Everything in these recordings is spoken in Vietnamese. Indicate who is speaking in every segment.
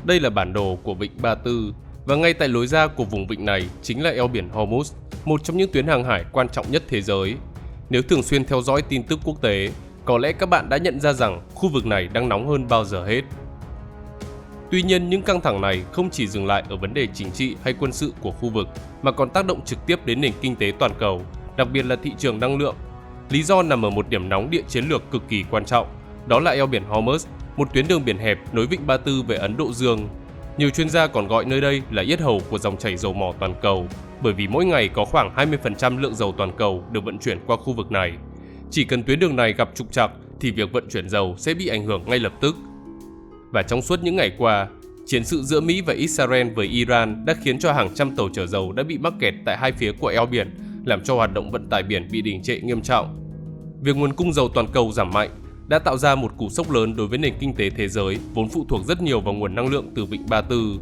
Speaker 1: Đây là bản đồ của vịnh Ba Tư, và ngay tại lối ra của vùng vịnh này chính là eo biển Hormuz, một trong những tuyến hàng hải quan trọng nhất thế giới. Nếu thường xuyên theo dõi tin tức quốc tế, có lẽ các bạn đã nhận ra rằng khu vực này đang nóng hơn bao giờ hết. Tuy nhiên, những căng thẳng này không chỉ dừng lại ở vấn đề chính trị hay quân sự của khu vực, mà còn tác động trực tiếp đến nền kinh tế toàn cầu, đặc biệt là thị trường năng lượng. Lý do nằm ở một điểm nóng địa chiến lược cực kỳ quan trọng, đó là eo biển Hormuz, một tuyến đường biển hẹp nối vịnh Ba Tư về Ấn Độ Dương. Nhiều chuyên gia còn gọi nơi đây là yết hầu của dòng chảy dầu mỏ toàn cầu, bởi vì mỗi ngày có khoảng 20% lượng dầu toàn cầu được vận chuyển qua khu vực này. Chỉ cần tuyến đường này gặp trục trặc thì việc vận chuyển dầu sẽ bị ảnh hưởng ngay lập tức. Và trong suốt những ngày qua, chiến sự giữa Mỹ và Israel với Iran đã khiến cho hàng trăm tàu chở dầu đã bị mắc kẹt tại hai phía của eo biển, làm cho hoạt động vận tải biển bị đình trệ nghiêm trọng. Việc nguồn cung dầu toàn cầu giảm mạnh đã tạo ra một cú sốc lớn đối với nền kinh tế thế giới, vốn phụ thuộc rất nhiều vào nguồn năng lượng từ vịnh Ba Tư.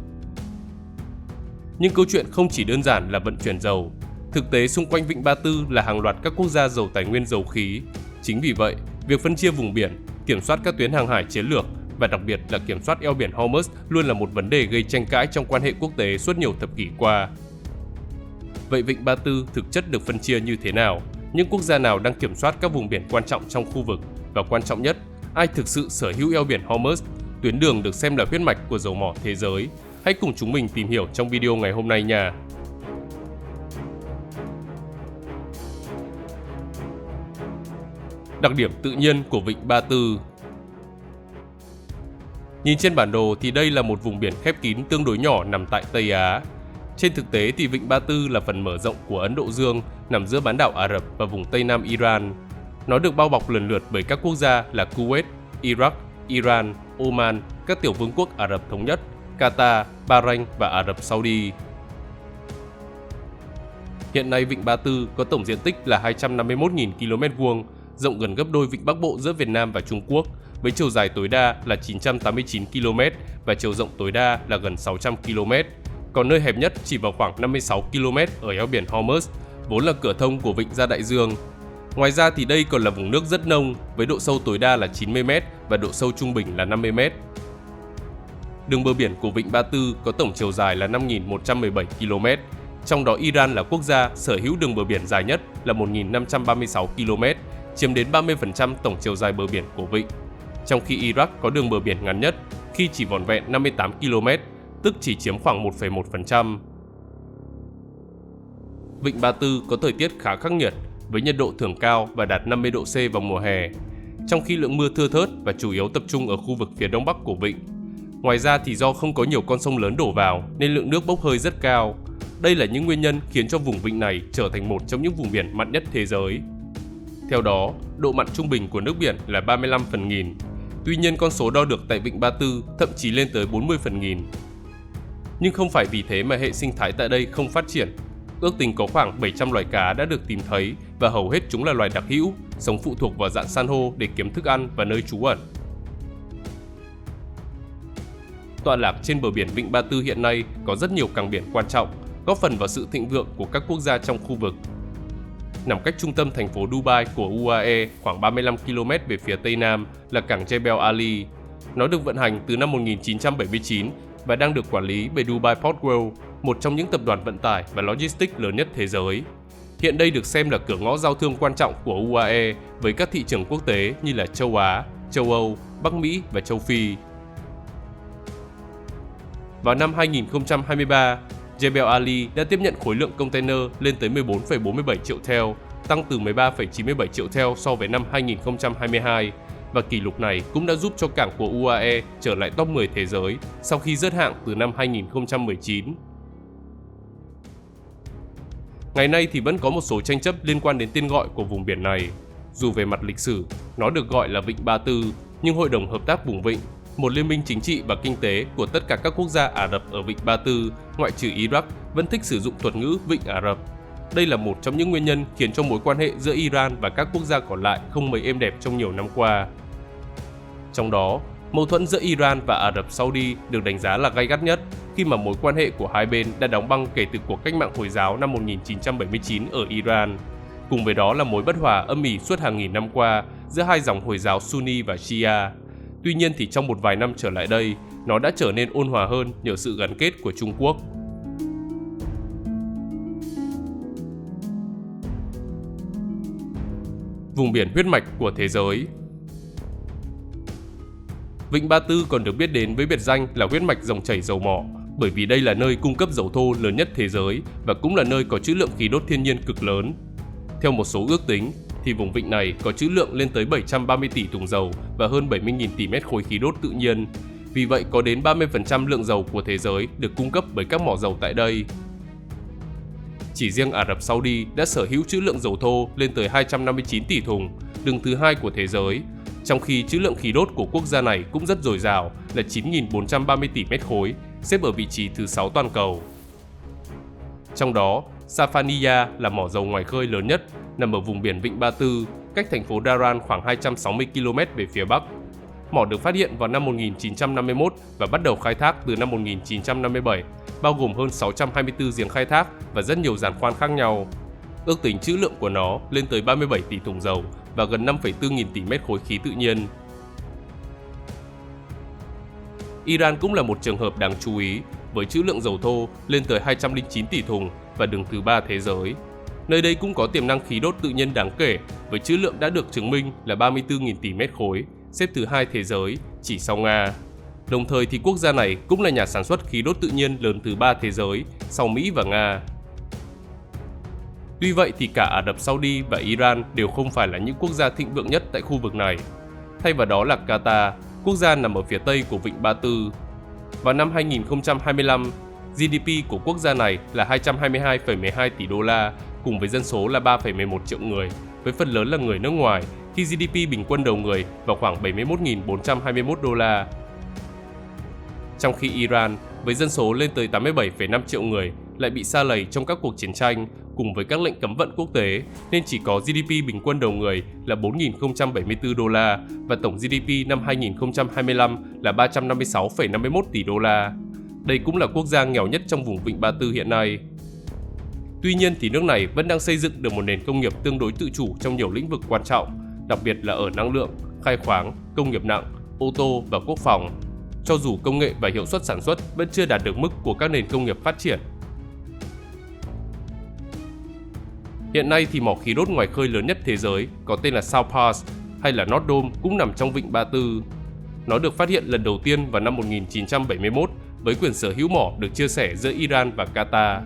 Speaker 1: Nhưng câu chuyện không chỉ đơn giản là vận chuyển dầu. Thực tế xung quanh vịnh Ba Tư là hàng loạt các quốc gia giàu tài nguyên dầu khí. Chính vì vậy, việc phân chia vùng biển, kiểm soát các tuyến hàng hải chiến lược và đặc biệt là kiểm soát eo biển Hormuz luôn là một vấn đề gây tranh cãi trong quan hệ quốc tế suốt nhiều thập kỷ qua. Vậy vịnh Ba Tư thực chất được phân chia như thế nào? Những quốc gia nào đang kiểm soát các vùng biển quan trọng trong khu vực? Và quan trọng nhất, ai thực sự sở hữu eo biển Hormuz, tuyến đường được xem là huyết mạch của dầu mỏ thế giới? Hãy cùng chúng mình tìm hiểu trong video ngày hôm nay nha! Đặc điểm tự nhiên của vịnh Ba Tư. Nhìn trên bản đồ thì đây là một vùng biển khép kín tương đối nhỏ nằm tại Tây Á. Trên thực tế thì vịnh Ba Tư là phần mở rộng của Ấn Độ Dương, nằm giữa bán đảo Ả Rập và vùng Tây Nam Iran. Nó được bao bọc lần lượt bởi các quốc gia là Kuwait, Iraq, Iran, Oman, các tiểu vương quốc Ả Rập Thống Nhất, Qatar, Bahrain và Ả Rập Saudi. Hiện nay vịnh Ba Tư có tổng diện tích là 251.000 km², rộng gần gấp đôi vịnh Bắc Bộ giữa Việt Nam và Trung Quốc, với chiều dài tối đa là 989 km và chiều rộng tối đa là gần 600 km. Còn nơi hẹp nhất chỉ vào khoảng 56 km ở eo biển Hormuz, vốn là cửa thông của vịnh ra đại dương. Ngoài ra thì đây còn là vùng nước rất nông, với độ sâu tối đa là 90 m và độ sâu trung bình là 50 m. Đường bờ biển của vịnh Ba Tư có tổng chiều dài là 5.117 km, trong đó Iran là quốc gia sở hữu đường bờ biển dài nhất là 1.536 km, chiếm đến 30% tổng chiều dài bờ biển của vịnh. Trong khi Iraq có đường bờ biển ngắn nhất khi chỉ vỏn vẹn 58 km, tức chỉ chiếm khoảng 1,1%. Vịnh Ba Tư có thời tiết khá khắc nghiệt, với nhiệt độ thường cao và đạt 50 độ C vào mùa hè, trong khi lượng mưa thưa thớt và chủ yếu tập trung ở khu vực phía đông bắc của vịnh. Ngoài ra thì do không có nhiều con sông lớn đổ vào nên lượng nước bốc hơi rất cao. Đây là những nguyên nhân khiến cho vùng vịnh này trở thành một trong những vùng biển mặn nhất thế giới. Theo đó, độ mặn trung bình của nước biển là 35 phần nghìn. Tuy nhiên con số đo được tại vịnh Ba Tư thậm chí lên tới 40 phần nghìn. Nhưng không phải vì thế mà hệ sinh thái tại đây không phát triển. Ước tính có khoảng 700 loài cá đã được tìm thấy và hầu hết chúng là loài đặc hữu, sống phụ thuộc vào rạn san hô để kiếm thức ăn và nơi trú ẩn. Tọa lạc trên bờ biển vịnh Ba Tư hiện nay có rất nhiều cảng biển quan trọng, góp phần vào sự thịnh vượng của các quốc gia trong khu vực. Nằm cách trung tâm thành phố Dubai của UAE khoảng 35 km về phía tây nam là cảng Jebel Ali. Nó được vận hành từ năm 1979 và đang được quản lý bởi Dubai Port World, một trong những tập đoàn vận tải và logistics lớn nhất thế giới. Hiện đây được xem là cửa ngõ giao thương quan trọng của UAE với các thị trường quốc tế như là châu Á, châu Âu, Bắc Mỹ và châu Phi. Vào năm 2023, Jebel Ali đã tiếp nhận khối lượng container lên tới 14,47 triệu TEU, tăng từ 13,97 triệu TEU so với năm 2022, và kỷ lục này cũng đã giúp cho cảng của UAE trở lại top 10 thế giới sau khi rớt hạng từ năm 2019. Ngày nay thì vẫn có một số tranh chấp liên quan đến tên gọi của vùng biển này. Dù về mặt lịch sử, nó được gọi là Vịnh Ba Tư, nhưng Hội đồng Hợp tác Vùng Vịnh, một liên minh chính trị và kinh tế của tất cả các quốc gia Ả Rập ở Vịnh Ba Tư, ngoại trừ Iraq, vẫn thích sử dụng thuật ngữ Vịnh Ả Rập. Đây là một trong những nguyên nhân khiến cho mối quan hệ giữa Iran và các quốc gia còn lại không mấy êm đẹp trong nhiều năm qua. Trong đó, mâu thuẫn giữa Iran và Ả Rập Saudi được đánh giá là gay gắt nhất khi mà mối quan hệ của hai bên đã đóng băng kể từ cuộc cách mạng Hồi giáo năm 1979 ở Iran. Cùng với đó là mối bất hòa âm ỉ suốt hàng nghìn năm qua giữa hai dòng Hồi giáo Sunni và Shia. Tuy nhiên thì trong một vài năm trở lại đây, nó đã trở nên ôn hòa hơn nhờ sự gắn kết của Trung Quốc. Vùng biển huyết mạch của thế giới. Vịnh Ba Tư còn được biết đến với biệt danh là huyết mạch dòng chảy dầu mỏ, bởi vì đây là nơi cung cấp dầu thô lớn nhất thế giới và cũng là nơi có trữ lượng khí đốt thiên nhiên cực lớn. Theo một số ước tính, thì vùng vịnh này có trữ lượng lên tới 730 tỷ thùng dầu và hơn 70.000 tỷ mét khối khí đốt tự nhiên. Vì vậy, có đến 30% lượng dầu của thế giới được cung cấp bởi các mỏ dầu tại đây. Chỉ riêng Ả Rập Saudi đã sở hữu trữ lượng dầu thô lên tới 259 tỷ thùng, đứng thứ hai của thế giới, trong khi trữ lượng khí đốt của quốc gia này cũng rất dồi dào là 9.430 tỷ mét khối, xếp ở vị trí thứ 6 toàn cầu. Trong đó, Safaniya là mỏ dầu ngoài khơi lớn nhất, nằm ở vùng biển Vịnh Ba Tư, cách thành phố Dharan khoảng 260 km về phía bắc. Mỏ được phát hiện vào năm 1951 và bắt đầu khai thác từ năm 1957, bao gồm hơn 624 giếng khai thác và rất nhiều giàn khoan khác nhau. Ước tính trữ lượng của nó lên tới 37 tỷ thùng dầu và gần 5,4 nghìn tỷ mét khối khí tự nhiên. Iran cũng là một trường hợp đáng chú ý, với trữ lượng dầu thô lên tới 209 tỷ thùng và đứng thứ 3 thế giới. Nơi đây cũng có tiềm năng khí đốt tự nhiên đáng kể, với trữ lượng đã được chứng minh là 34.000 tỷ mét khối, xếp thứ 2 thế giới, chỉ sau Nga. Đồng thời thì quốc gia này cũng là nhà sản xuất khí đốt tự nhiên lớn thứ 3 thế giới, sau Mỹ và Nga. Tuy vậy thì cả Ả Rập Saudi và Iran đều không phải là những quốc gia thịnh vượng nhất tại khu vực này. Thay vào đó là Qatar, quốc gia nằm ở phía tây của Vịnh Ba Tư. Vào năm 2025, GDP của quốc gia này là 222,12 tỷ đô la, cùng với dân số là 3,11 triệu người, với phần lớn là người nước ngoài, khi GDP bình quân đầu người vào khoảng 71.421 đô la. Trong khi Iran, với dân số lên tới 87,5 triệu người, lại bị sa lầy trong các cuộc chiến tranh, cùng với các lệnh cấm vận quốc tế, nên chỉ có GDP bình quân đầu người là 4.074 đô la và tổng GDP năm 2025 là 356,51 tỷ đô la. Đây cũng là quốc gia nghèo nhất trong vùng Vịnh Ba Tư hiện nay. Tuy nhiên thì nước này vẫn đang xây dựng được một nền công nghiệp tương đối tự chủ trong nhiều lĩnh vực quan trọng, đặc biệt là ở năng lượng, khai khoáng, công nghiệp nặng, ô tô và quốc phòng, cho dù công nghệ và hiệu suất sản xuất vẫn chưa đạt được mức của các nền công nghiệp phát triển. Hiện nay thì mỏ khí đốt ngoài khơi lớn nhất thế giới có tên là South Pars hay là North Dome cũng nằm trong Vịnh Ba Tư. Nó được phát hiện lần đầu tiên vào năm 1971 với quyền sở hữu mỏ được chia sẻ giữa Iran và Qatar.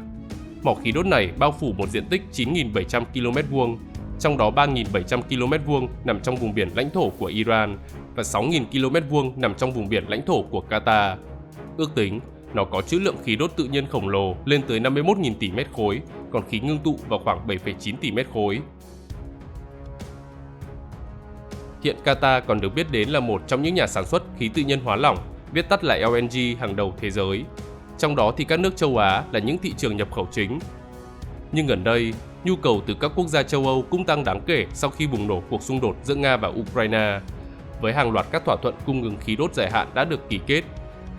Speaker 1: Mỏ khí đốt này bao phủ một diện tích 9.700 km2, trong đó 3.700 km2 nằm trong vùng biển lãnh thổ của Iran và 6.000 km2 nằm trong vùng biển lãnh thổ của Qatar. Ước tính, nó có trữ lượng khí đốt tự nhiên khổng lồ lên tới 51.000 tỷ mét khối, còn khí ngưng tụ vào khoảng 7,9 tỷ mét khối. Hiện Qatar còn được biết đến là một trong những nhà sản xuất khí tự nhiên hóa lỏng, viết tắt là LNG hàng đầu thế giới. Trong đó thì các nước châu Á là những thị trường nhập khẩu chính. Nhưng gần đây, nhu cầu từ các quốc gia châu Âu cũng tăng đáng kể sau khi bùng nổ cuộc xung đột giữa Nga và Ukraine. Với hàng loạt các thỏa thuận cung ứng khí đốt dài hạn đã được ký kết,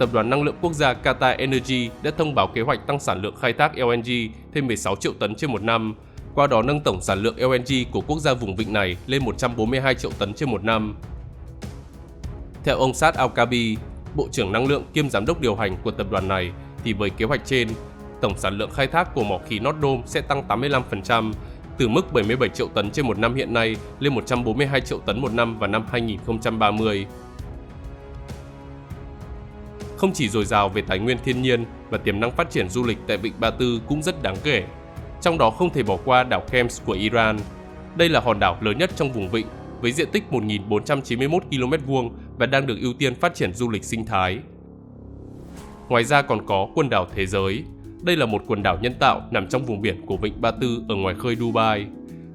Speaker 1: Tập đoàn Năng lượng Quốc gia Qatar Energy đã thông báo kế hoạch tăng sản lượng khai thác LNG thêm 16 triệu tấn trên một năm, qua đó nâng tổng sản lượng LNG của quốc gia vùng vịnh này lên 142 triệu tấn trên một năm. Theo ông Saad Al-Kaabi, Bộ trưởng Năng lượng kiêm Giám đốc điều hành của tập đoàn này, thì với kế hoạch trên, tổng sản lượng khai thác của mỏ khí North Dome sẽ tăng 85%, từ mức 77 triệu tấn trên một năm hiện nay lên 142 triệu tấn một năm vào năm 2030. Không chỉ dồi dào về tài nguyên thiên nhiên và tiềm năng phát triển du lịch tại Vịnh Ba Tư cũng rất đáng kể. Trong đó không thể bỏ qua đảo Kems của Iran. Đây là hòn đảo lớn nhất trong vùng vịnh với diện tích 1.491 km2 và đang được ưu tiên phát triển du lịch sinh thái. Ngoài ra còn có quần đảo Thế Giới. Đây là một quần đảo nhân tạo nằm trong vùng biển của Vịnh Ba Tư ở ngoài khơi Dubai.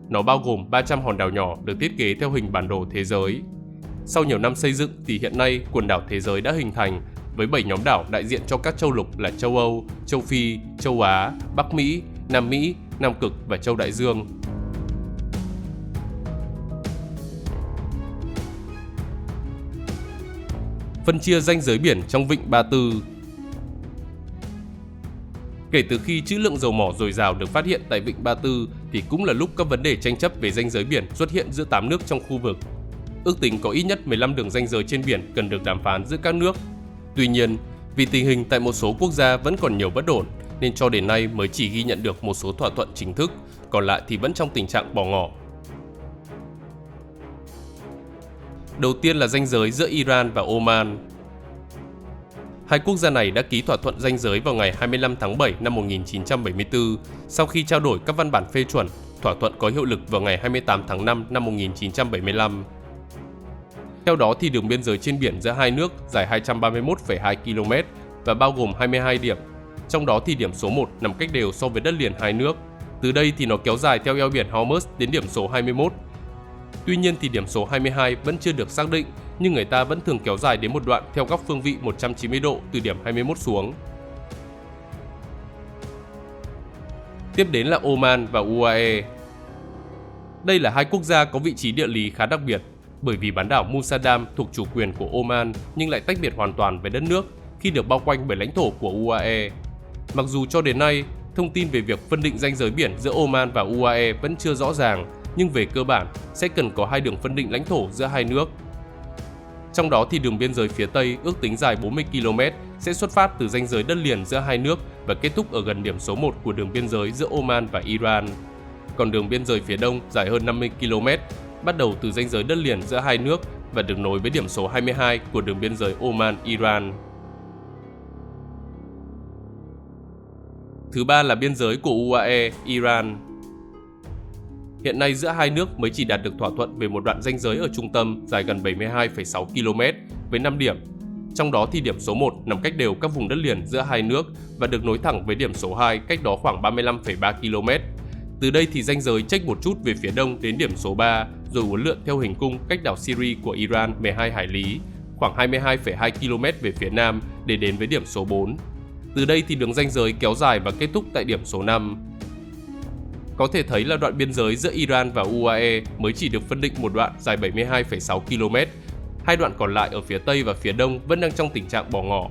Speaker 1: Nó bao gồm 300 hòn đảo nhỏ được thiết kế theo hình bản đồ thế giới. Sau nhiều năm xây dựng thì hiện nay quần đảo Thế Giới đã hình thành với 7 nhóm đảo đại diện cho các châu lục là châu Âu, châu Phi, châu Á, Bắc Mỹ, Nam Cực và châu Đại Dương. Phân chia ranh giới biển trong Vịnh Ba Tư. Kể từ khi trữ lượng dầu mỏ dồi dào được phát hiện tại Vịnh Ba Tư thì cũng là lúc các vấn đề tranh chấp về ranh giới biển xuất hiện giữa 8 nước trong khu vực. Ước tính có ít nhất 15 đường ranh giới trên biển cần được đàm phán giữa các nước. Tuy nhiên, vì tình hình tại một số quốc gia vẫn còn nhiều bất ổn nên cho đến nay mới chỉ ghi nhận được một số thỏa thuận chính thức, còn lại thì vẫn trong tình trạng bỏ ngỏ. Đầu tiên là ranh giới giữa Iran và Oman. Hai quốc gia này đã ký thỏa thuận ranh giới vào ngày 25 tháng 7 năm 1974 sau khi trao đổi các văn bản phê chuẩn. Thỏa thuận có hiệu lực vào ngày 28 tháng 5 năm 1975. Theo đó thì đường biên giới trên biển giữa hai nước dài 231,2 km và bao gồm 22 điểm. Trong đó thì điểm số 1 nằm cách đều so với đất liền hai nước. Từ đây thì nó kéo dài theo eo biển Hormuz đến điểm số 21. Tuy nhiên thì điểm số 22 vẫn chưa được xác định, nhưng người ta vẫn thường kéo dài đến một đoạn theo góc phương vị 190 độ từ điểm 21 xuống. Tiếp đến là Oman và UAE. Đây là hai quốc gia có vị trí địa lý khá đặc biệt, bởi vì bán đảo Musadam thuộc chủ quyền của Oman nhưng lại tách biệt hoàn toàn với đất nước khi được bao quanh bởi lãnh thổ của UAE. Mặc dù cho đến nay, thông tin về việc phân định ranh giới biển giữa Oman và UAE vẫn chưa rõ ràng, nhưng về cơ bản sẽ cần có hai đường phân định lãnh thổ giữa hai nước. Trong đó thì đường biên giới phía Tây ước tính dài 40 km sẽ xuất phát từ ranh giới đất liền giữa hai nước và kết thúc ở gần điểm số 1 của đường biên giới giữa Oman và Iran. Còn đường biên giới phía Đông dài hơn 50 km, bắt đầu từ ranh giới đất liền giữa hai nước và được nối với điểm số 22 của đường biên giới Oman-Iran. Thứ ba là biên giới của UAE, Iran. Hiện nay giữa hai nước mới chỉ đạt được thỏa thuận về một đoạn ranh giới ở trung tâm dài gần 72,6 km với 5 điểm. Trong đó thì điểm số 1 nằm cách đều các vùng đất liền giữa hai nước và được nối thẳng với điểm số 2 cách đó khoảng 35,3 km. Từ đây thì ranh giới chếch một chút về phía đông đến điểm số 3 rồi uốn lượn theo hình cung cách đảo Syria của Iran 12 hải lý, khoảng 22,2 km về phía nam để đến với điểm số 4. Từ đây thì đường ranh giới kéo dài và kết thúc tại điểm số 5. Có thể thấy là đoạn biên giới giữa Iran và UAE mới chỉ được phân định một đoạn dài 72,6 km. Hai đoạn còn lại ở phía Tây và phía Đông vẫn đang trong tình trạng bỏ ngỏ.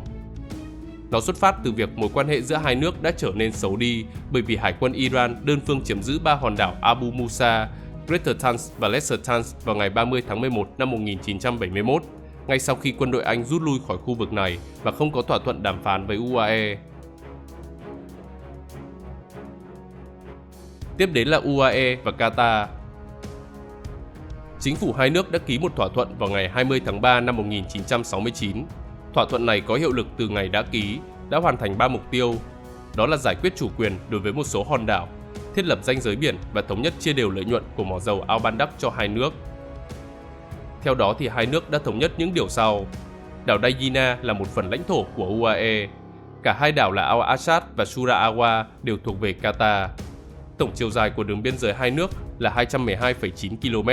Speaker 1: Nó xuất phát từ việc mối quan hệ giữa hai nước đã trở nên xấu đi bởi vì Hải quân Iran đơn phương chiếm giữ 3 hòn đảo Abu Musa, Greater Tans và Lesser Tans vào ngày 30 tháng 11 năm 1971, ngay sau khi quân đội Anh rút lui khỏi khu vực này và không có thỏa thuận đàm phán với UAE. Tiếp đến là UAE và Qatar. Chính phủ hai nước đã ký một thỏa thuận vào ngày 20 tháng 3 năm 1969. Thỏa thuận này có hiệu lực từ ngày đã ký, đã hoàn thành 3 mục tiêu. Đó là giải quyết chủ quyền đối với một số hòn đảo, thiết lập ranh giới biển và thống nhất chia đều lợi nhuận của mỏ dầu Al Bandak cho hai nước. Theo đó thì hai nước đã thống nhất những điều sau. Đảo Dayina là một phần lãnh thổ của UAE. Cả hai đảo là Al Asad và Sura Awa đều thuộc về Qatar. Tổng chiều dài của đường biên giới hai nước là 212,9 km,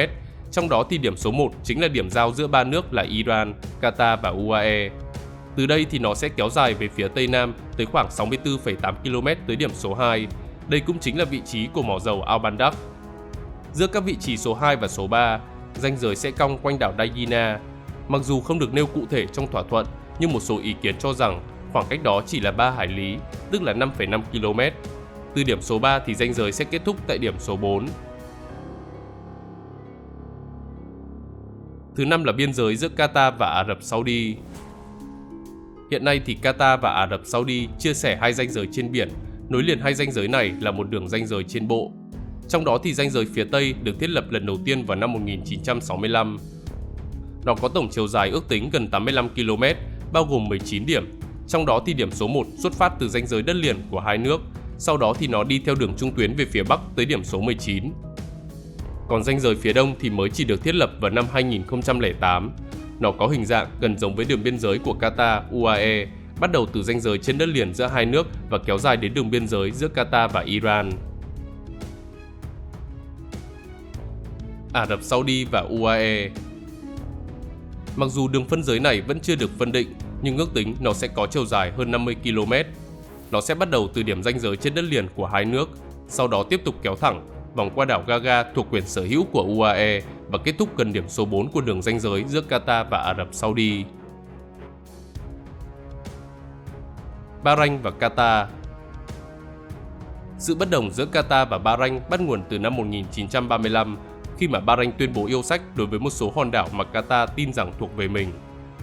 Speaker 1: trong đó thì điểm số 1 chính là điểm giao giữa ba nước là Iran, Qatar và UAE. Từ đây thì nó sẽ kéo dài về phía Tây Nam tới khoảng 64,8 km tới điểm số 2. Đây cũng chính là vị trí của mỏ dầu Al Bandak. Giữa các vị trí số 2 và số 3, ranh giới sẽ cong quanh đảo Dayina. Mặc dù không được nêu cụ thể trong thỏa thuận, nhưng một số ý kiến cho rằng khoảng cách đó chỉ là 3 hải lý, tức là 5,5 km. Từ điểm số 3 thì ranh giới sẽ kết thúc tại điểm số 4. Thứ năm là biên giới giữa Qatar và Ả Rập Saudi. Hiện nay thì Qatar và Ả Rập Saudi chia sẻ hai ranh giới trên biển, nối liền hai ranh giới này là một đường ranh giới trên bộ. Trong đó thì ranh giới phía Tây được thiết lập lần đầu tiên vào năm 1965. Nó có tổng chiều dài ước tính gần 85 km, bao gồm 19 điểm. Trong đó thì điểm số 1 xuất phát từ ranh giới đất liền của hai nước, sau đó thì nó đi theo đường trung tuyến về phía Bắc tới điểm số 19. Còn ranh giới phía Đông thì mới chỉ được thiết lập vào năm 2008. Nó có hình dạng gần giống với đường biên giới của Qatar, UAE, bắt đầu từ ranh giới trên đất liền giữa hai nước và kéo dài đến đường biên giới giữa Qatar và Iran. Ả Rập Saudi và UAE. Mặc dù đường phân giới này vẫn chưa được phân định, nhưng ước tính nó sẽ có chiều dài hơn 50 km. Nó sẽ bắt đầu từ điểm ranh giới trên đất liền của hai nước, sau đó tiếp tục kéo thẳng, vòng qua đảo Gaga thuộc quyền sở hữu của UAE và kết thúc gần điểm số 4 của đường ranh giới giữa Qatar và Ả Rập Saudi. Bahrain và Qatar. Sự bất đồng giữa Qatar và Bahrain bắt nguồn từ năm 1935 khi mà Bahrain tuyên bố yêu sách đối với một số hòn đảo mà Qatar tin rằng thuộc về mình.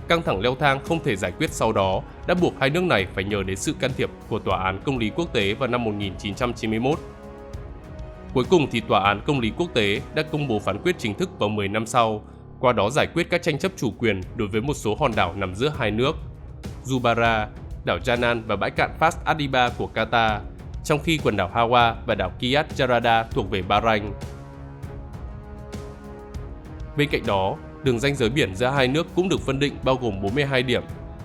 Speaker 1: căng thẳng leo thang không thể giải quyết sau đó đã buộc hai nước này phải nhờ đến sự can thiệp của Tòa án Công lý Quốc tế vào năm 1991. Cuối cùng thì Tòa án Công lý Quốc tế đã công bố phán quyết chính thức vào 10 năm sau, qua đó giải quyết các tranh chấp chủ quyền đối với một số hòn đảo nằm giữa hai nước, Zubarah, đảo Janan và bãi cạn Fas Adiba của Qatar, trong khi quần đảo Hawa và đảo Kiat Jarada thuộc về Bahrain. Bên cạnh đó, đường ranh giới biển giữa hai nước cũng được phân định bao gồm 42 điểm.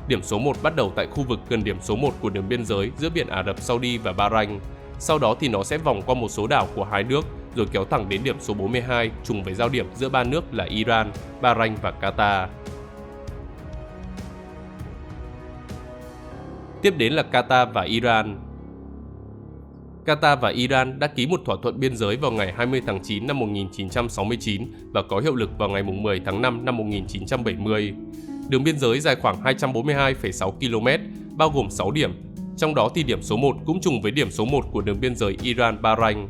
Speaker 1: Điểm số 1 bắt đầu tại khu vực gần điểm số 1 của đường biên giới giữa biển Ả Rập Saudi và Bahrain. Sau đó thì nó sẽ vòng qua một số đảo của hai nước rồi kéo thẳng đến điểm số 42 trùng với giao điểm giữa ba nước là Iran, Bahrain và Qatar. Tiếp đến là Qatar và Iran. Qatar và Iran đã ký một thỏa thuận biên giới vào ngày 20 tháng 9 năm 1969 và có hiệu lực vào ngày 10 tháng 5 năm 1970. Đường biên giới dài khoảng 242,6 km, bao gồm 6 điểm, trong đó thì điểm số 1 cũng trùng với điểm số 1 của đường biên giới Iran-Bahrain.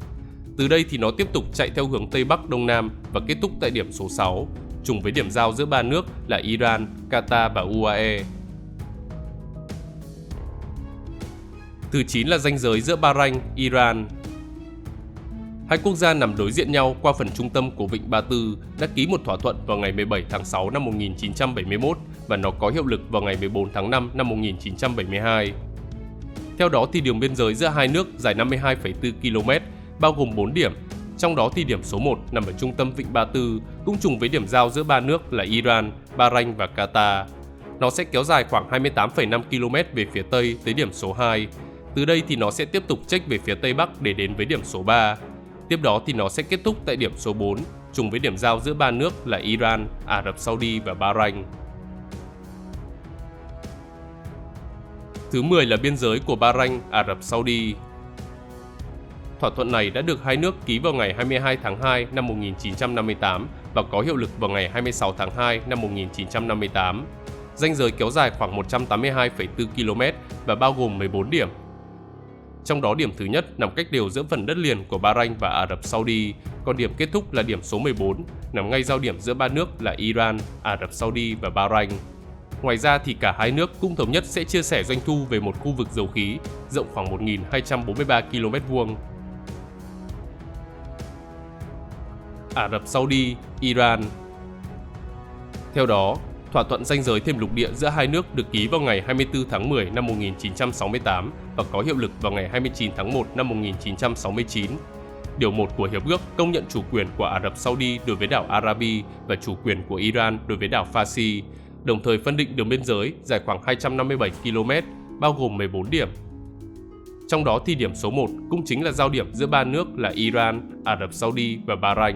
Speaker 1: Từ đây thì nó tiếp tục chạy theo hướng Tây Bắc Đông Nam và kết thúc tại điểm số 6, trùng với điểm giao giữa ba nước là Iran, Qatar và UAE. Thứ 9 là ranh giới giữa Bahrain, Iran. Hai quốc gia nằm đối diện nhau qua phần trung tâm của Vịnh Ba Tư đã ký một thỏa thuận vào ngày 17 tháng 6 năm 1971 và nó có hiệu lực vào ngày 14 tháng 5 năm 1972. Theo đó thì đường biên giới giữa hai nước dài 52,4 km, bao gồm 4 điểm, trong đó thì điểm số 1 nằm ở trung tâm Vịnh Ba Tư, cũng trùng với điểm giao giữa ba nước là Iran, Bahrain và Qatar. Nó sẽ kéo dài khoảng 28,5 km về phía Tây tới điểm số 2. Từ đây thì nó sẽ tiếp tục chếch về phía Tây Bắc để đến với điểm số 3. Tiếp đó thì nó sẽ kết thúc tại điểm số 4, trùng với điểm giao giữa ba nước là Iran, Ả Rập Saudi và Bahrain. Thứ 10 là biên giới của Bahrain, Ả Rập Saudi. Thỏa thuận này đã được hai nước ký vào ngày 22 tháng 2 năm 1958 và có hiệu lực vào ngày 26 tháng 2 năm 1958. Ranh giới kéo dài khoảng 182,4 km và bao gồm 14 điểm. Trong đó điểm thứ nhất nằm cách đều giữa phần đất liền của Bahrain và Ả Rập Saudi, còn điểm kết thúc là điểm số 14, nằm ngay giao điểm giữa ba nước là Iran, Ả Rập Saudi và Bahrain. Ngoài ra thì cả hai nước cũng thống nhất sẽ chia sẻ doanh thu về một khu vực dầu khí rộng khoảng 1.243 km². Ả Rập Saudi, Iran. Theo đó, thỏa thuận ranh giới thêm lục địa giữa hai nước được ký vào ngày 24 tháng 10 năm 1968 và có hiệu lực vào ngày 29 tháng 1 năm 1969. Điều 1 của hiệp ước công nhận chủ quyền của Ả Rập Saudi đối với đảo Arabi và chủ quyền của Iran đối với đảo Farsi, đồng thời phân định đường biên giới dài khoảng 257 km, bao gồm 14 điểm. Trong đó thì điểm số 1 cũng chính là giao điểm giữa ba nước là Iran, Ả Rập Saudi và Bahrain.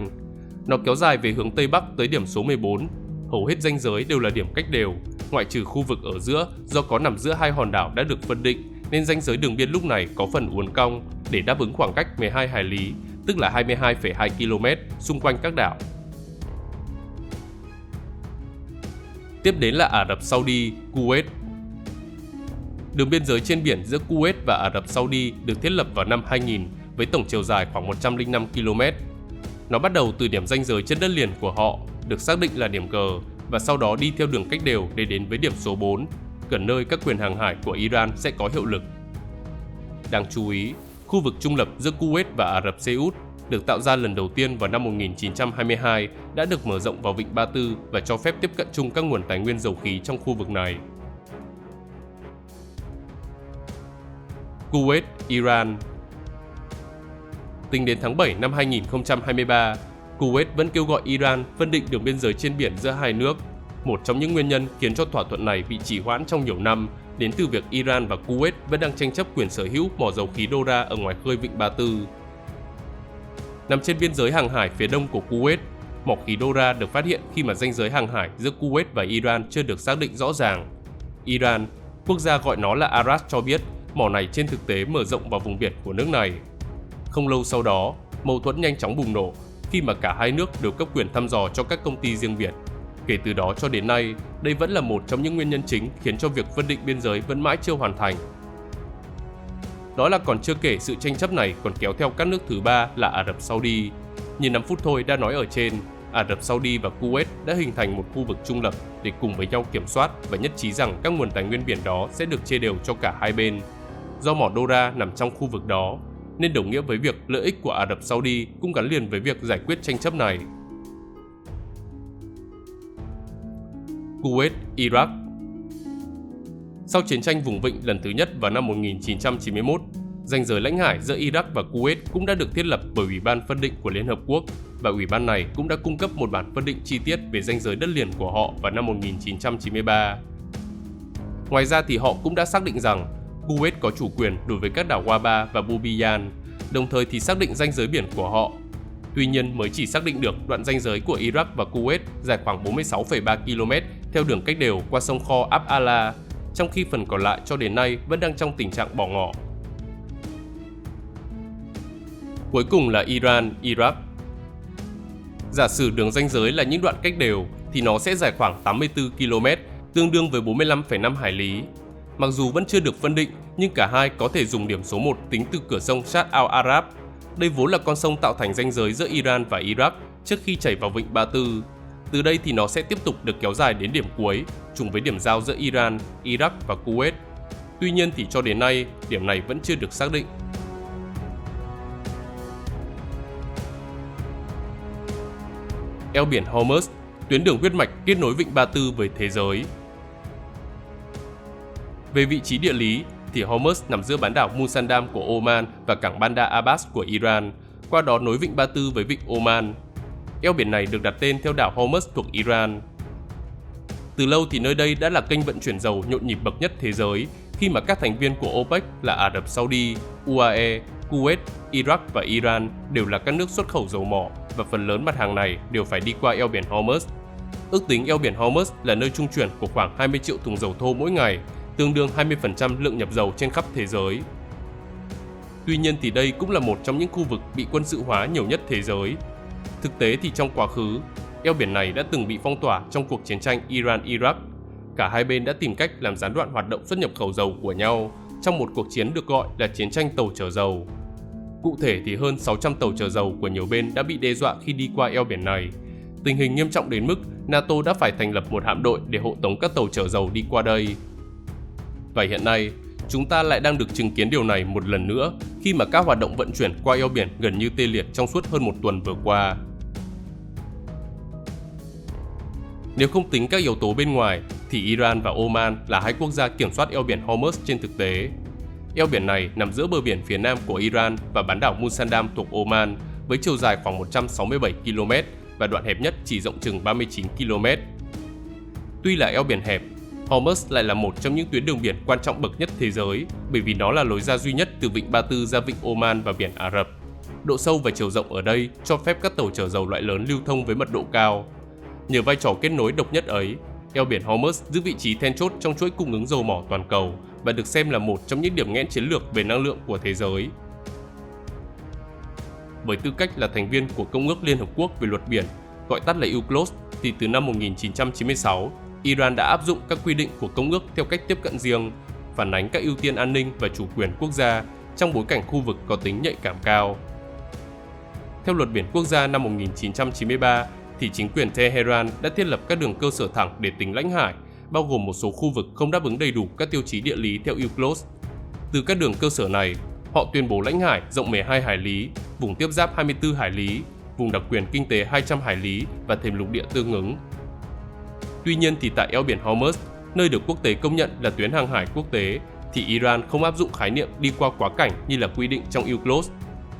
Speaker 1: Nó kéo dài về hướng Tây Bắc tới điểm số 14. Hầu hết ranh giới đều là điểm cách đều, ngoại trừ khu vực ở giữa do có nằm giữa hai hòn đảo đã được phân định, nên ranh giới đường biên lúc này có phần uốn cong để đáp ứng khoảng cách 12 hải lý, tức là 22,2 km xung quanh các đảo. Tiếp đến là Ả Rập Saudi, Kuwait. Đường biên giới trên biển giữa Kuwait và Ả Rập Saudi được thiết lập vào năm 2000 với tổng chiều dài khoảng 105 km. Nó bắt đầu từ điểm ranh giới trên đất liền của họ, được xác định là điểm G, và sau đó đi theo đường cách đều để đến với điểm số 4, gần nơi các quyền hàng hải của Iran sẽ có hiệu lực. Đáng chú ý, khu vực trung lập giữa Kuwait và Ả Rập Xê Út được tạo ra lần đầu tiên vào năm 1922 đã được mở rộng vào Vịnh Ba Tư và cho phép tiếp cận chung các nguồn tài nguyên dầu khí trong khu vực này. Kuwait, Iran. Tính đến tháng 7 năm 2023, Kuwait vẫn kêu gọi Iran phân định đường biên giới trên biển giữa hai nước. Một trong những nguyên nhân khiến cho thỏa thuận này bị trì hoãn trong nhiều năm đến từ việc Iran và Kuwait vẫn đang tranh chấp quyền sở hữu mỏ dầu khí Dora ở ngoài khơi Vịnh Ba Tư. Nằm trên biên giới hàng hải phía đông của Kuwait, mỏ khí Dora được phát hiện khi mà ranh giới hàng hải giữa Kuwait và Iran chưa được xác định rõ ràng. Iran, quốc gia gọi nó là Aras, cho biết mỏ này trên thực tế mở rộng vào vùng biển của nước này. Không lâu sau đó, mâu thuẫn nhanh chóng bùng nổ khi mà cả hai nước đều cấp quyền thăm dò cho các công ty riêng biệt. Kể từ đó cho đến nay, đây vẫn là một trong những nguyên nhân chính khiến cho việc phân định biên giới vẫn mãi chưa hoàn thành. Đó là còn chưa kể sự tranh chấp này còn kéo theo các nước thứ ba là Ả Rập Saudi. Như 5 phút thôi đã nói ở trên, Ả Rập Saudi và Kuwait đã hình thành một khu vực trung lập để cùng với nhau kiểm soát và nhất trí rằng các nguồn tài nguyên biển đó sẽ được chia đều cho cả hai bên. Do mỏ Dora nằm trong khu vực đó, nên đồng nghĩa với việc lợi ích của Ả Rập Saudi cũng gắn liền với việc giải quyết tranh chấp này. Kuwait, Iraq. Sau chiến tranh vùng vịnh lần thứ nhất vào năm 1991, ranh giới lãnh hải giữa Iraq và Kuwait cũng đã được thiết lập bởi Ủy ban phân định của Liên Hợp Quốc, và ủy ban này cũng đã cung cấp một bản phân định chi tiết về ranh giới đất liền của họ vào năm 1993. Ngoài ra thì họ cũng đã xác định rằng Kuwait có chủ quyền đối với các đảo Waba và Bubiyan, đồng thời thì xác định ranh giới biển của họ. Tuy nhiên mới chỉ xác định được đoạn ranh giới của Iraq và Kuwait dài khoảng 46,3 km theo đường cách đều qua sông Khor Ab Ala, trong khi phần còn lại cho đến nay vẫn đang trong tình trạng bỏ ngỏ. Cuối cùng là Iran, Iraq. Giả sử đường ranh giới là những đoạn cách đều thì nó sẽ dài khoảng 84 km, tương đương với 45,5 hải lý. Mặc dù vẫn chưa được phân định, nhưng cả hai có thể dùng điểm số 1 tính từ cửa sông Shatt al-Arab. Đây vốn là con sông tạo thành ranh giới giữa Iran và Iraq trước khi chảy vào vịnh Ba Tư. Từ đây thì nó sẽ tiếp tục được kéo dài đến điểm cuối, trùng với điểm giao giữa Iran, Iraq và Kuwait. Tuy nhiên thì cho đến nay, điểm này vẫn chưa được xác định. Eo biển Hormuz, tuyến đường huyết mạch kết nối vịnh Ba Tư với thế giới. Về vị trí địa lý thì Hormuz nằm giữa bán đảo Musandam của Oman và cảng Bandar Abbas của Iran, qua đó nối vịnh Ba Tư với vịnh Oman. Eo biển này được đặt tên theo đảo Hormuz thuộc Iran. Từ lâu thì nơi đây đã là kênh vận chuyển dầu nhộn nhịp bậc nhất thế giới, khi mà các thành viên của OPEC là Ả Rập Saudi, UAE, Kuwait, Iraq và Iran đều là các nước xuất khẩu dầu mỏ, và phần lớn mặt hàng này đều phải đi qua eo biển Hormuz. Ước tính eo biển Hormuz là nơi trung chuyển của khoảng 20 triệu thùng dầu thô mỗi ngày, tương đương 20% lượng nhập dầu trên khắp thế giới. Tuy nhiên thì đây cũng là một trong những khu vực bị quân sự hóa nhiều nhất thế giới. Thực tế thì trong quá khứ, eo biển này đã từng bị phong tỏa trong cuộc chiến tranh Iran-Iraq. Cả hai bên đã tìm cách làm gián đoạn hoạt động xuất nhập khẩu dầu của nhau trong một cuộc chiến được gọi là chiến tranh tàu chở dầu. Cụ thể thì hơn 600 tàu chở dầu của nhiều bên đã bị đe dọa khi đi qua eo biển này. Tình hình nghiêm trọng đến mức NATO đã phải thành lập một hạm đội để hộ tống các tàu chở dầu đi qua đây. Và hiện nay, chúng ta lại đang được chứng kiến điều này một lần nữa khi mà các hoạt động vận chuyển qua eo biển gần như tê liệt trong suốt hơn một tuần vừa qua. Nếu không tính các yếu tố bên ngoài, thì Iran và Oman là hai quốc gia kiểm soát eo biển Hormuz trên thực tế. Eo biển này nằm giữa bờ biển phía nam của Iran và bán đảo Musandam thuộc Oman, với chiều dài khoảng 167 km và đoạn hẹp nhất chỉ rộng chừng 39 km. Tuy là eo biển hẹp, Hormuz lại là một trong những tuyến đường biển quan trọng bậc nhất thế giới, bởi vì nó là lối ra duy nhất từ vịnh Ba Tư ra vịnh Oman và biển Ả Rập. Độ sâu và chiều rộng ở đây cho phép các tàu chở dầu loại lớn lưu thông với mật độ cao. Nhờ vai trò kết nối độc nhất ấy, eo biển Hormuz giữ vị trí then chốt trong chuỗi cung ứng dầu mỏ toàn cầu và được xem là một trong những điểm nghẽn chiến lược về năng lượng của thế giới. Với tư cách là thành viên của Công ước Liên Hợp Quốc về luật biển, gọi tắt là UNCLOS, thì từ năm 1996, Iran đã áp dụng các quy định của Công ước theo cách tiếp cận riêng, phản ánh các ưu tiên an ninh và chủ quyền quốc gia trong bối cảnh khu vực có tính nhạy cảm cao. Theo luật biển quốc gia năm 1993, thì chính quyền Tehran đã thiết lập các đường cơ sở thẳng để tính lãnh hải, bao gồm một số khu vực không đáp ứng đầy đủ các tiêu chí địa lý theo UNCLOS. Từ các đường cơ sở này, họ tuyên bố lãnh hải rộng 12 hải lý, vùng tiếp giáp 24 hải lý, vùng đặc quyền kinh tế 200 hải lý và thềm lục địa tương ứng. Tuy nhiên thì tại eo biển Hormuz, nơi được quốc tế công nhận là tuyến hàng hải quốc tế, thì Iran không áp dụng khái niệm đi qua quá cảnh như là quy định trong UNCLOS.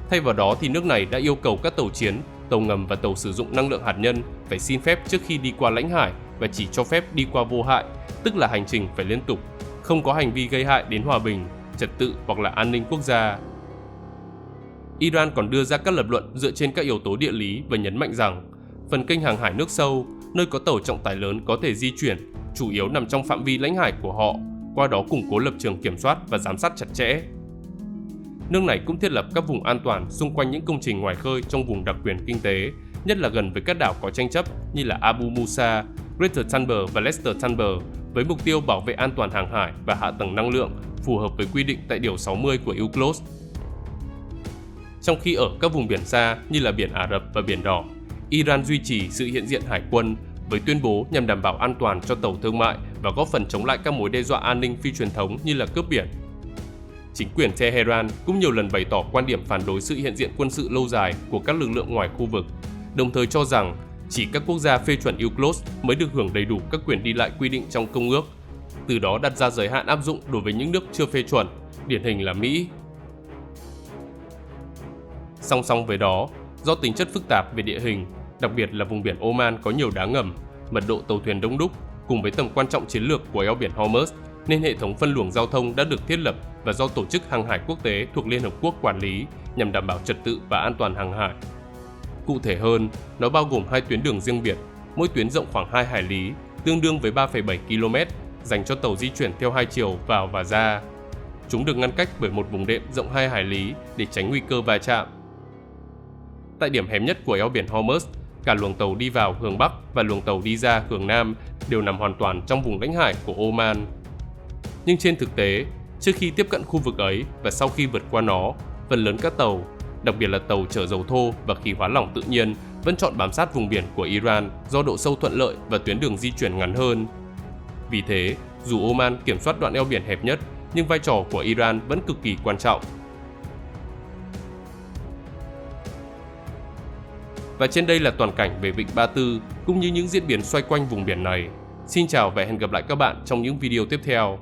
Speaker 1: Thay vào đó thì nước này đã yêu cầu các tàu chiến, tàu ngầm và tàu sử dụng năng lượng hạt nhân phải xin phép trước khi đi qua lãnh hải và chỉ cho phép đi qua vô hại, tức là hành trình phải liên tục, không có hành vi gây hại đến hòa bình, trật tự hoặc là an ninh quốc gia. Iran còn đưa ra các lập luận dựa trên các yếu tố địa lý và nhấn mạnh rằng phần kênh hàng hải nước sâu, nơi có tàu trọng tải lớn có thể di chuyển, chủ yếu nằm trong phạm vi lãnh hải của họ, qua đó củng cố lập trường kiểm soát và giám sát chặt chẽ. Nước này cũng thiết lập các vùng an toàn xung quanh những công trình ngoài khơi trong vùng đặc quyền kinh tế, nhất là gần với các đảo có tranh chấp như là Abu Musa, Greater Tunber và Lesser Tunber, với mục tiêu bảo vệ an toàn hàng hải và hạ tầng năng lượng phù hợp với quy định tại điều 60 của UNCLOS. Trong khi ở các vùng biển xa như là biển Ả Rập và biển Đỏ, Iran duy trì sự hiện diện hải quân với tuyên bố nhằm đảm bảo an toàn cho tàu thương mại và góp phần chống lại các mối đe dọa an ninh phi truyền thống như là cướp biển. Chính quyền Tehran cũng nhiều lần bày tỏ quan điểm phản đối sự hiện diện quân sự lâu dài của các lực lượng ngoài khu vực, đồng thời cho rằng chỉ các quốc gia phê chuẩn UNCLOS mới được hưởng đầy đủ các quyền đi lại quy định trong công ước, từ đó đặt ra giới hạn áp dụng đối với những nước chưa phê chuẩn, điển hình là Mỹ. Song song với đó, do tính chất phức tạp về địa hình, đặc biệt là vùng biển Oman có nhiều đá ngầm, mật độ tàu thuyền đông đúc cùng với tầm quan trọng chiến lược của eo biển Hormuz, nên hệ thống phân luồng giao thông đã được thiết lập và do Tổ chức Hàng hải Quốc tế thuộc Liên Hợp Quốc quản lý nhằm đảm bảo trật tự và an toàn hàng hải. Cụ thể hơn, nó bao gồm 2 tuyến đường riêng biệt, mỗi tuyến rộng khoảng 2 hải lý, tương đương với 3,7 km, dành cho tàu di chuyển theo hai chiều vào và ra. Chúng được ngăn cách bởi một vùng đệm rộng 2 hải lý để tránh nguy cơ va chạm. Tại điểm hẹp nhất của eo biển Hormuz, cả luồng tàu đi vào hướng Bắc và luồng tàu đi ra hướng Nam đều nằm hoàn toàn trong vùng lãnh hải của Oman. Nhưng trên thực tế, trước khi tiếp cận khu vực ấy và sau khi vượt qua nó, phần lớn các tàu, đặc biệt là tàu chở dầu thô và khí hóa lỏng tự nhiên, vẫn chọn bám sát vùng biển của Iran do độ sâu thuận lợi và tuyến đường di chuyển ngắn hơn. Vì thế, dù Oman kiểm soát đoạn eo biển hẹp nhất, nhưng vai trò của Iran vẫn cực kỳ quan trọng. Và trên đây là toàn cảnh về Vịnh Ba Tư cũng như những diễn biến xoay quanh vùng biển này. Xin chào và hẹn gặp lại các bạn trong những video tiếp theo.